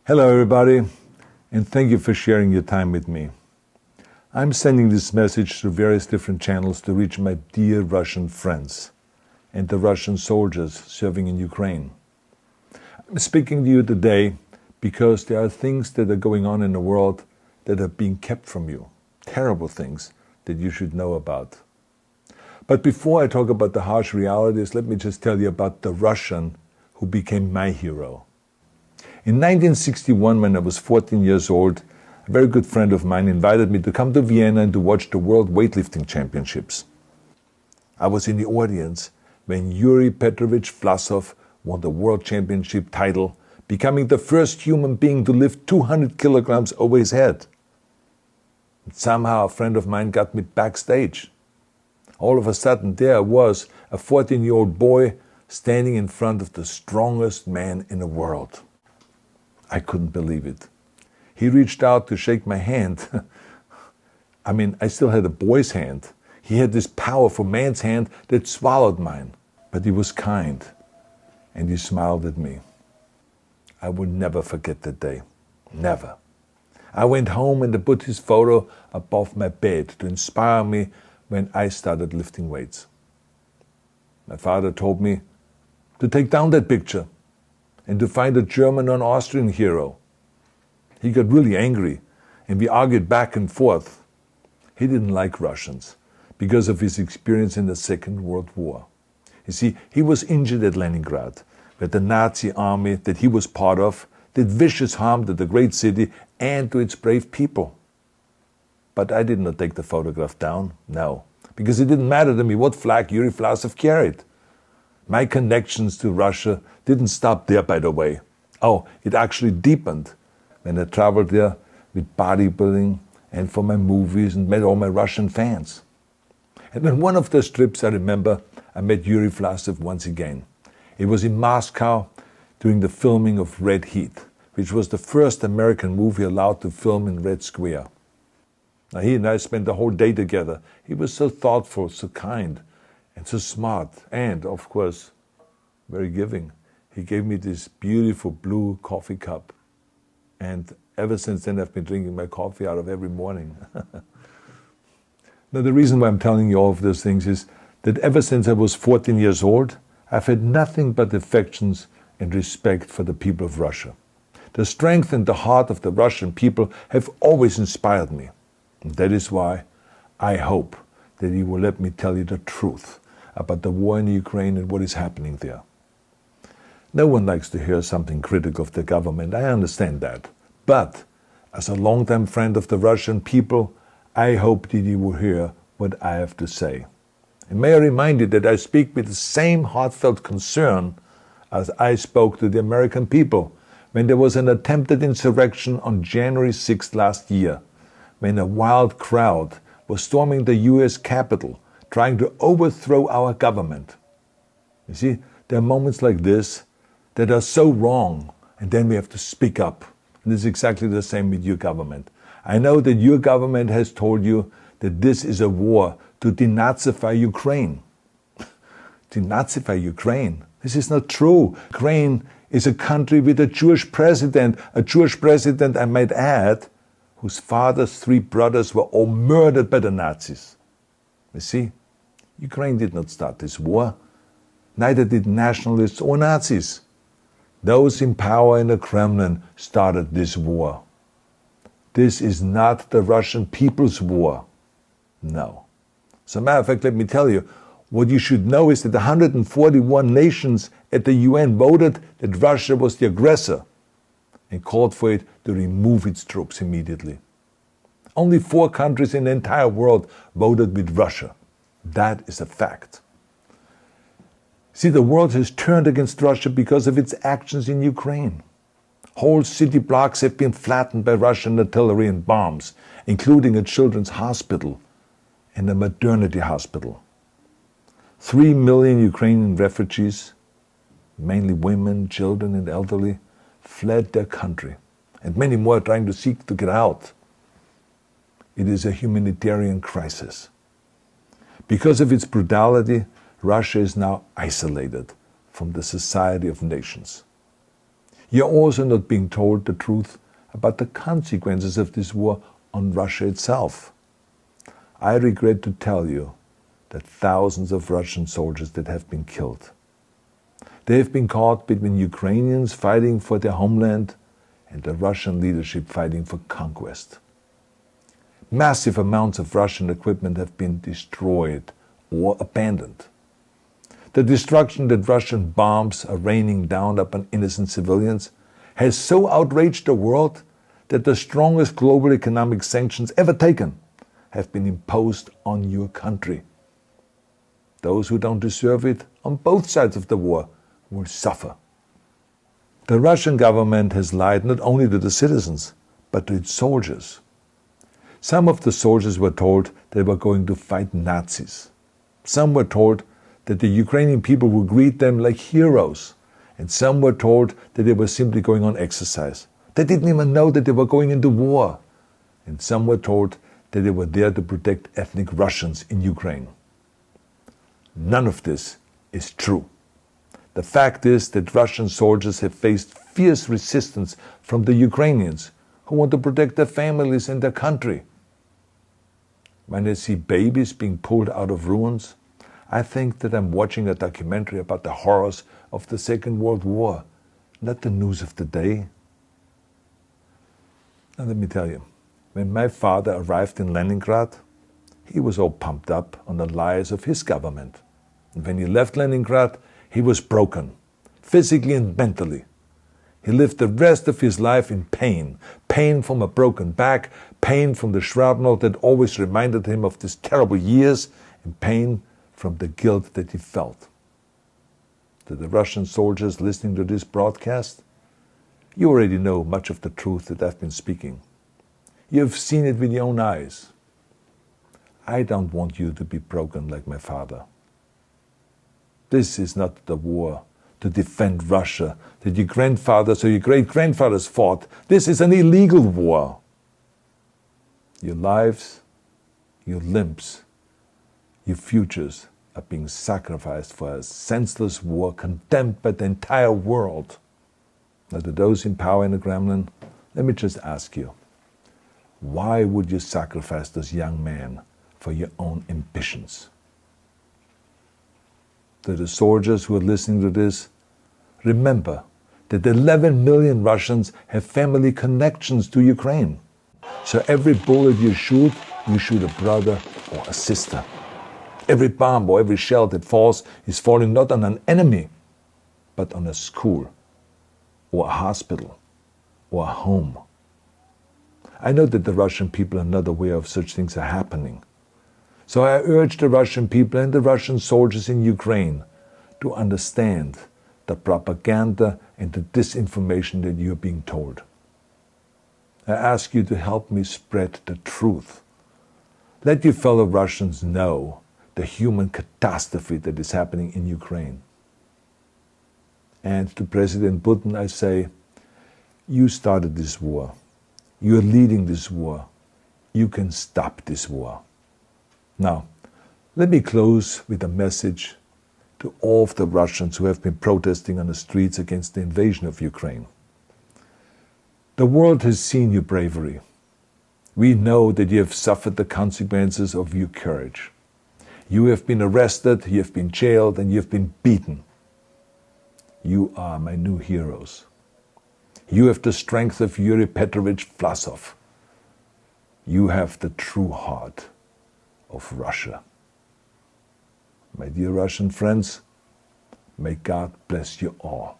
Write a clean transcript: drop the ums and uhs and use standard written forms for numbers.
Hello everybody, and thank you for sharing your time with me. I'm sending this message through various different channels to reach my dear Russian friends and the Russian soldiers serving in Ukraine. I'm speaking to you today because there are things that are going on in the world that are being kept from you, terrible things that you should know about. But before I talk about the harsh realities, let me just tell you about the Russian who became my hero. In 1961, when I was 14 years old, a very good friend of mine invited me to come to Vienna and to watch the World Weightlifting Championships. I was in the audience when Yuri Petrovich Vlasov won the World Championship title, becoming the first human being to lift 200 kilograms over his head. And somehow a friend of mine got me backstage. All of a sudden there was a 14-year-old boy standing in front of the strongest man in the world. I couldn't believe it. He reached out to shake my hand. I still had a boy's hand. He had this powerful man's hand that swallowed mine. But he was kind, and he smiled at me. I will never forget that day. Never. I went home and I put his photo above my bed to inspire me when I started lifting weights. My father told me to take down that picture and to find a German or an Austrian hero. He got really angry, and we argued back and forth. He didn't like Russians because of his experience in the Second World War. You see, he was injured at Leningrad, where the Nazi army that he was part of did vicious harm to the great city and to its brave people. But I did not take the photograph down, no, because it didn't matter to me what flag Yuri Vlasov carried. My connections to Russia didn't stop there, by the way. Oh, it actually deepened when I traveled there with bodybuilding and for my movies and met all my Russian fans. And on one of those trips, I remember, I met Yuri Vlasov once again. It was in Moscow during the filming of Red Heat, which was the first American movie allowed to film in Red Square. Now, he and I spent the whole day together. He was so thoughtful, so kind, and so smart, and, of course, very giving. He gave me this beautiful blue coffee cup. And ever since then, I've been drinking my coffee out of every morning. Now, the reason why I'm telling you all of those things is that ever since I was 14 years old, I've had nothing but affections and respect for the people of Russia. The strength and the heart of the Russian people have always inspired me. And that is why I hope that you will let me tell you the truth about the war in Ukraine and what is happening there. No one likes to hear something critical of the government, I understand that. But as a longtime friend of the Russian people, I hope that you will hear what I have to say. And may I remind you that I speak with the same heartfelt concern as I spoke to the American people when there was an attempted insurrection on January 6th last year, when a wild crowd was storming the US Capitol, trying to overthrow our government. You see, there are moments like this that are so wrong, and then we have to speak up. And it's exactly the same with your government. I know that your government has told you that this is a war to denazify Ukraine. Denazify Ukraine? This is not true. Ukraine is a country with a Jewish president, I might add, whose father's 3 brothers were all murdered by the Nazis. You see, Ukraine did not start this war. Neither did nationalists or Nazis. Those in power in the Kremlin started this war. This is not the Russian people's war. No. As a matter of fact, let me tell you, what you should know is that 141 nations at the UN voted that Russia was the aggressor and called for it to remove its troops immediately. Only 4 countries in the entire world voted with Russia. That is a fact. See, the world has turned against Russia because of its actions in Ukraine. Whole city blocks have been flattened by Russian artillery and bombs, including a children's hospital and a maternity hospital. 3 million Ukrainian refugees, mainly women, children and elderly, fled their country, and many more are trying to seek to get out. It is a humanitarian crisis. Because of its brutality, Russia is now isolated from the society of nations. You're also not being told the truth about the consequences of this war on Russia itself. I regret to tell you that thousands of Russian soldiers that have been killed. They have been caught between Ukrainians fighting for their homeland and the Russian leadership fighting for conquest. Massive amounts of Russian equipment have been destroyed or abandoned. The destruction that Russian bombs are raining down upon innocent civilians has so outraged the world that the strongest global economic sanctions ever taken have been imposed on your country. Those who don't deserve it on both sides of the war will suffer. The Russian government has lied not only to the citizens, but to its soldiers. Some of the soldiers were told they were going to fight Nazis. Some were told that the Ukrainian people would greet them like heroes, and some were told that they were simply going on exercise. They didn't even know that they were going into war. And some were told that they were there to protect ethnic Russians in Ukraine. None of this is true. The fact is that Russian soldiers have faced fierce resistance from the Ukrainians who want to protect their families and their country. When I see babies being pulled out of ruins, I think that I'm watching a documentary about the horrors of the Second World War, not the news of the day. Now let me tell you, when my father arrived in Leningrad, he was all pumped up on the lies of his government. And when he left Leningrad, he was broken, physically and mentally. He lived the rest of his life in pain. Pain from a broken back, pain from the shrapnel that always reminded him of these terrible years, and pain from the guilt that he felt. To the Russian soldiers listening to this broadcast, you already know much of the truth that I've been speaking. You've seen it with your own eyes. I don't want you to be broken like my father. This is not the war to defend Russia that your grandfathers or your great-grandfathers fought. This is an illegal war. Your lives, your limbs, your futures are being sacrificed for a senseless war condemned by the entire world. Now, to those in power in the Kremlin, let me just ask you, why would you sacrifice those young men for your own ambitions? To the soldiers who are listening to this, remember that 11 million Russians have family connections to Ukraine. So every bullet you shoot a brother or a sister. Every bomb or every shell that falls is falling not on an enemy, but on a school, or a hospital, or a home. I know that the Russian people are not aware of such things are happening. So I urge the Russian people and the Russian soldiers in Ukraine to understand the propaganda and the disinformation that you are being told. I ask you to help me spread the truth. Let your fellow Russians know the human catastrophe that is happening in Ukraine. And to President Putin I say, you started this war. You are leading this war. You can stop this war. Now, let me close with a message to all of the Russians who have been protesting on the streets against the invasion of Ukraine. The world has seen your bravery. We know that you have suffered the consequences of your courage. You have been arrested, you have been jailed, and you have been beaten. You are my new heroes. You have the strength of Yuri Petrovich Vlasov. You have the true heart of Russia. My dear Russian friends, may God bless you all.